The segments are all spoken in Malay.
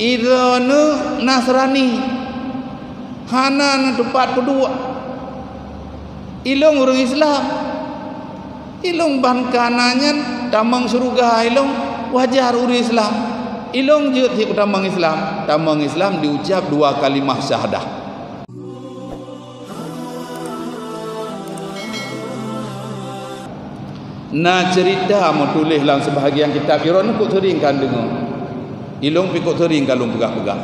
irana Nasrani hana tempat kedua ilung orang Islam ilung ban kanannya tamang surga ilung wajar orang Islam ilung je ti tamang Islam diucap 2 kalimah syahadah. Na cerita mau tulis dalam sebahagian kitab irana kok teringkan dengar ilung pikuk tering kalung pegah-pegah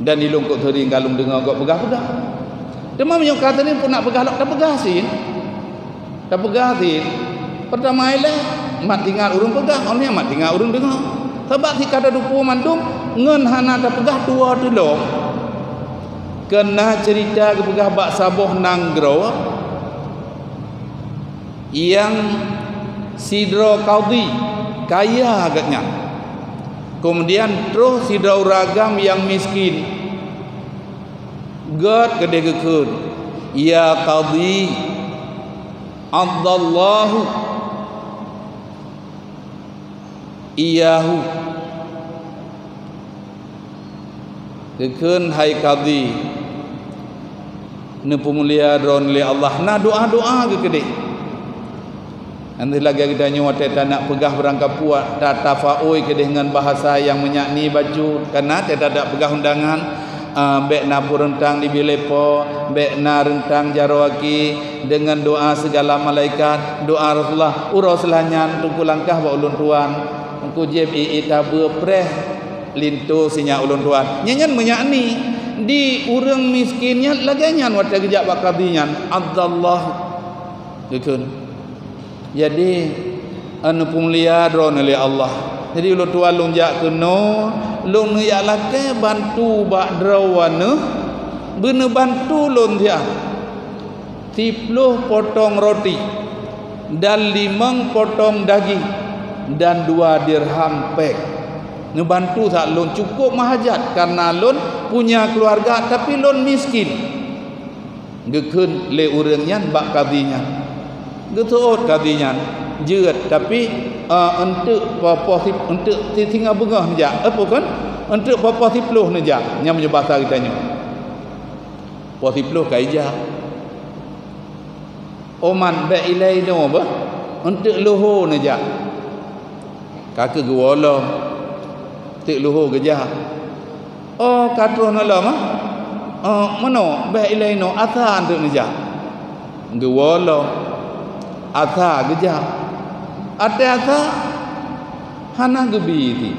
dan ilung kok tering kalung dengar kok pegah-pegah demam yang kata ni pun nak pegah lak tak pegah sin pertama ialah mat tinggal urung pegah orangnya mat tinggal urung dengar sebab si kada dupu mandum ngen hana tak pegah dua tu lo kena cerita ke pegah bak saboh nanggro yang sidro qadhi kaya agaknya. Kemudian terus si ragam yang miskin. God kedegekun. Ya qadhi Abdallahu iyahu. Gekun hai qadhi. Ne pemulia ron li Allah. Nah doa-doa ke kedek. Nanti lagi kita nyuat tak nak pegah berangkat puak tata faoi ke dengan bahasa yang menyakni baju karena tidak ada pegah undangan bek na rentang di bilepo bek na rentang jarawaki dengan doa segala malaikat doa Rasulullah uraslahnya tungku langkah ba ulun tuan engku jeb ita bepreh lintu sinya ulun tuan nyanyan menyakni di urang miskinnya laganya wata gejak bakadinya Abdullah gekun. Jadi anu pemulia dron oleh Allah. Jadi ulun tua lung jak keno, lung ya lake bantu bak drawana, bener bantu lun dia. 10 potong roti dan 5 potong daging dan 2 dirham pek. Ngebantu tak lun cukup mahajat karena lun punya keluarga tapi lun miskin. Gekun le urangnya bak kadinya. Getut kadinya jeut tapi untuk posip untuk tinggal bengah saja apa kan untuk posipluh saja yang bahasa kita nya posipluh kaija oman ba ilai no ba untuk luhur saja kakak gewala tik luhur geja oh katruh nala mah mano ba ilai no asa untuk saja gewala asa geja asa hana gebi ti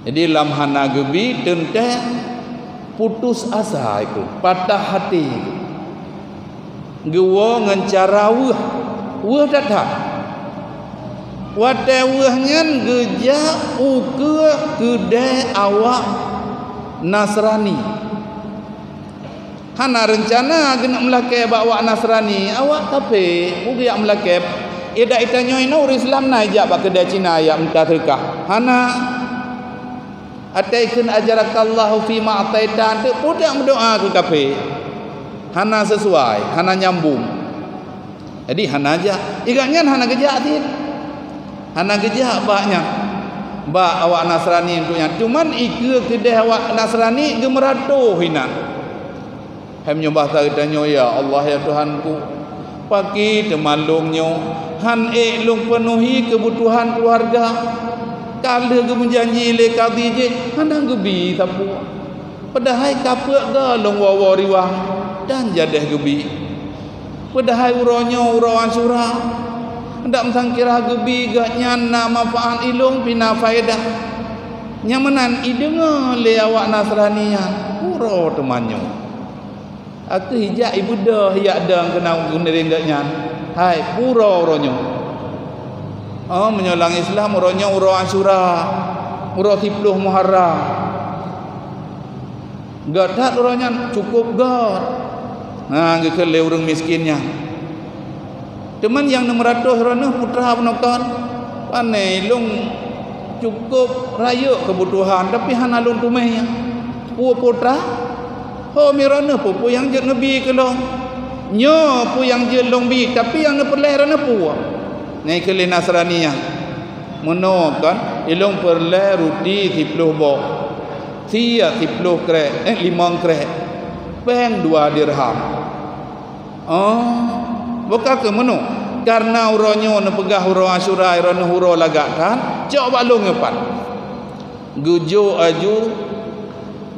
jadi lam hana gebi tente putus asa itu patah hati gewo ngencara weh datang wate wehnya geja uke kedai awak Nasrani hana rencana kena melakep bawa Nasrani awak tapi ugi yang melakep ida itanyo ina ur Islam na ajak bak kedai Cina ya minta terkah hana ataikan ajarakallahu fi ma ataitan tu pudak berdoa ke kape hana sesuai hana nyambung jadi hana aja igaknya hana gejak tin hana gejak baknya bak awak Nasrani untuknya cuman ike kedai awak Nasrani gemerato hina hem nyembah taritanya ya Allah ya Tuhanku pagi temalungnya han lung penuhi kebutuhan keluarga kala ge menjanji le qadhi je handang gebi tapu padahal kapek ga long wawa riwang dan jadah gebi padahal uronyo urawan surah ndak msangkira gebi ga nyana manfaat ilung pina faedah nyamanan idenga le awak Nasraniya uro temanyo aku hijak ibu dah hiak dang kena gunerin gaknya hai pura uronyo menyolang Islam uronyo uro Asyura uro 10 Muharram gadat uronyo cukup gad nah gekele urang miskinnya teman yang 600 rono putra penonton pane lung cukup raya kebutuhan tapi hana lung tumehnya putra ho mirana pu yang je nabi kelong nyo pu yang je long bi tapi yang ne perleh rana pu ngai kele Nasraniyah mono kan ilong perle roti 10 bok. Tia 10 krek 5 krek. Peng 2 dirham. Bukan ke menu. Karena uronyo na pegah uro Asyura irona huro lagakan, cok balung ngepan. Gujo aju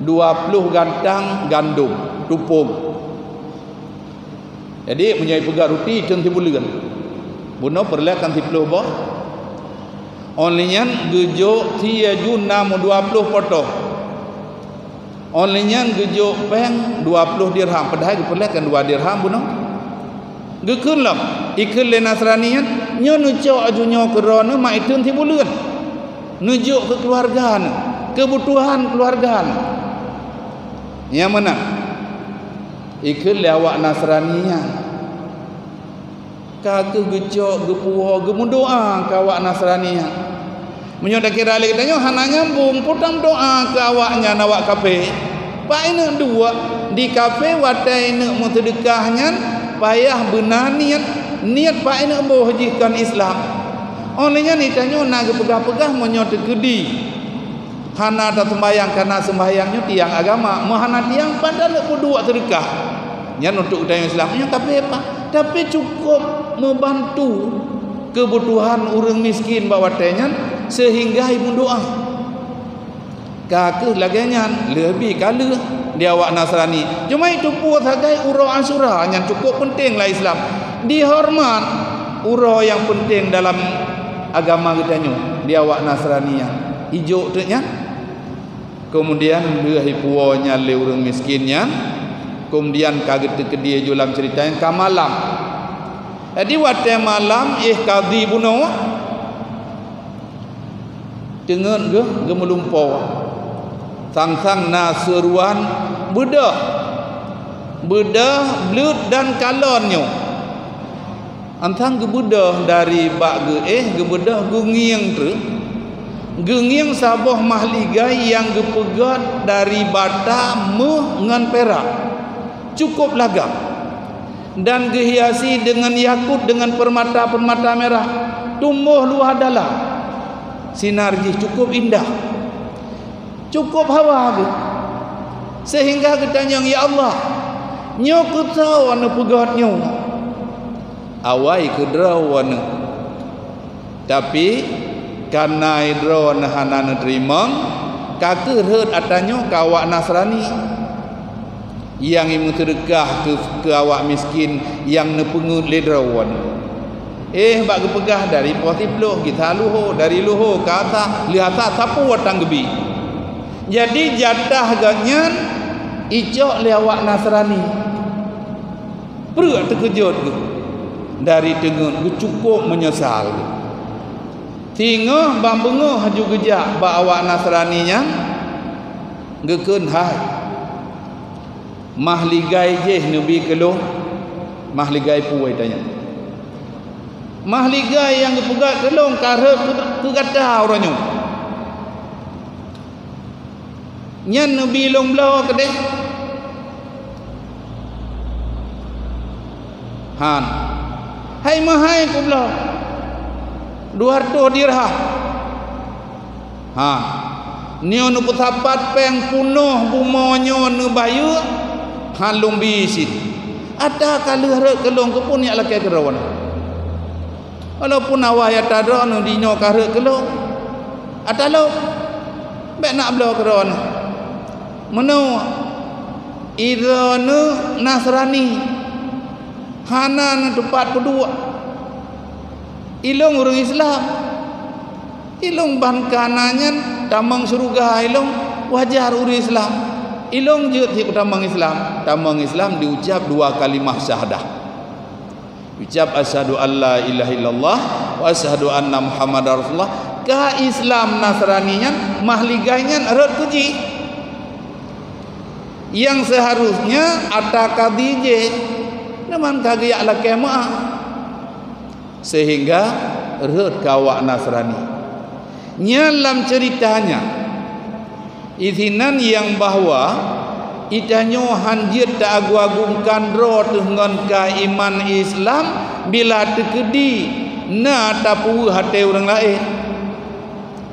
20 gantang gandum tupung. Jadi punya pegah roti ceng tibulan. Buno perlekan 10 boh. Onlinyan gujo tia ju 20 potong. Onlinyan gujo peng 20 dirham. Padahal perlekan 2 dirham buno. Gekun lam ikut le Nasranian nyo nujuk aju nyo kerana mak itu tibulan. Nujuk ke keluarga, kebutuhan keluarga. Yang mana? Ikut le awak Nasranian. Kaku gejok gepuo gemudoa ke awak Nasranian. Menyodak kira lagi tanya hana nyambung putang doa ke awaknya nawak kafe. Pak ini dua di kafe watai ini mutedekahnya payah benar niat pak ini membahagikan Islam. Olehnya ni tanya nak pegah-pegah menyot gedi. Hana tak sembahyang karena sembahyangnya tiang agama, mahana tiang padahal berdua sedekah. Yang untuk tanya Islamnya tapi apa? Tapi cukup membantu kebutuhan orang miskin bawa tanya sehingga ibu doa. Kakek laganya lebih kala dia awak Nasrani. Cuma itu pun sebagai uro Asyura yang cukup penting lah Islam. Dihormat uro yang penting dalam agama kita nyu. Dia awak Nasrani yang hijau tu nya. Kemudian dia hipuonya le orang miskinnya. Kemudian kaget ke dia dalam cerita yang kamalam. Jadi waktu malam qadi buno dengan ge melumpau. Sang-sang nasuruan bedah belut dan kalonnya antang gebedah dari bak gebedah gengiang tu gengiang sabah mahligai yang gepegat dari bata dengan perak cukup lagam dan gehiasi dengan yakut dengan permata-permata merah tumbuh luar dalam sinarji cukup indah cukup hawa tu sehingga ketanya ya Allah nyo kutau anu pegat nyo awai kedrawan tapi karena idron hanan terima kake herd atanyo ke awak Nasrani yang imu sedekah ke awak miskin yang nepengut ledrawan bak pegah dari posiploh kita luho dari luho ke atas lihat sapu watang gebi. Jadi jatah ganyan icok le awak Nasrani. Perut terkejut ke. Dari tengun cukup menyesal. Tingah bambengah haju gejak ba awak Nasraninya gekeun hai. Mahligai je nabi keluh. Mahligai puai tanya. Mahligai yang gepegat kelong karep ke gata orangnya. Nyan nabi long belau ke deh han hai mahai ku belau 200 dirham han nio nu putapat peng punuh bumonyo nu bayu han long bisi ada kali harap kelong ke pun yak lakai kerawan walaupun awak ya tada nu dinyo karek kelong ada lo baik nak belau kerawan Menu idanu Nasrani Hanan tempat kedua Ilung orang Islam Ilung ban kanannya Tamang surga ilung wajar orang Islam Ilung jut hip tamang Islam Tamang Islam diucap 2 kalimah syahadah Ucap asyhadu alla ilaha illallah Wa asyhadu anna muhammadar rasulullah Ka Islam Nasraninya mahligainya rot kuji yang seharusnya ada kadije naman kagaya la kema sehingga rut kawak Nasrani nyalam ceritanya izinan yang bahwa itanyo hanjit tak agu-agungkan roh dengan iman Islam bila tekedi na tapu hati orang lain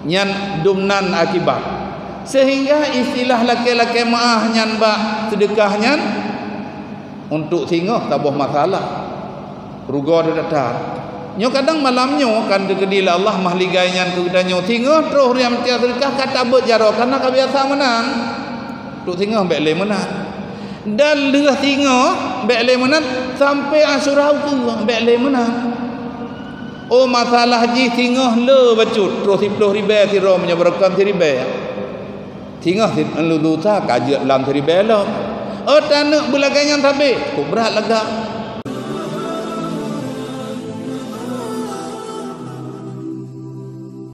nyan dumnan akibat. Sehingga istilah laki-laki maah nyan bak sedekah nyan untuk tinggal tak buah masalah. Ruga dia datang. Nyo kadang malamnyo kan dekedil Allah mahligai nyan tu danyo tinggal terus riam tia sedekah kata berjaro karena kebiasa menang. Tu tinggal bek le menang. Dan leh tinggal bek le menang sampai asurau tu bek le menang. Oh masalah ji tinggal le bacut terus 10 ribu tiro menyebarkan ribu. Tinggal luluta kajak lam ribu lah. Oh tanuk belakang yang tabe. Berat lega.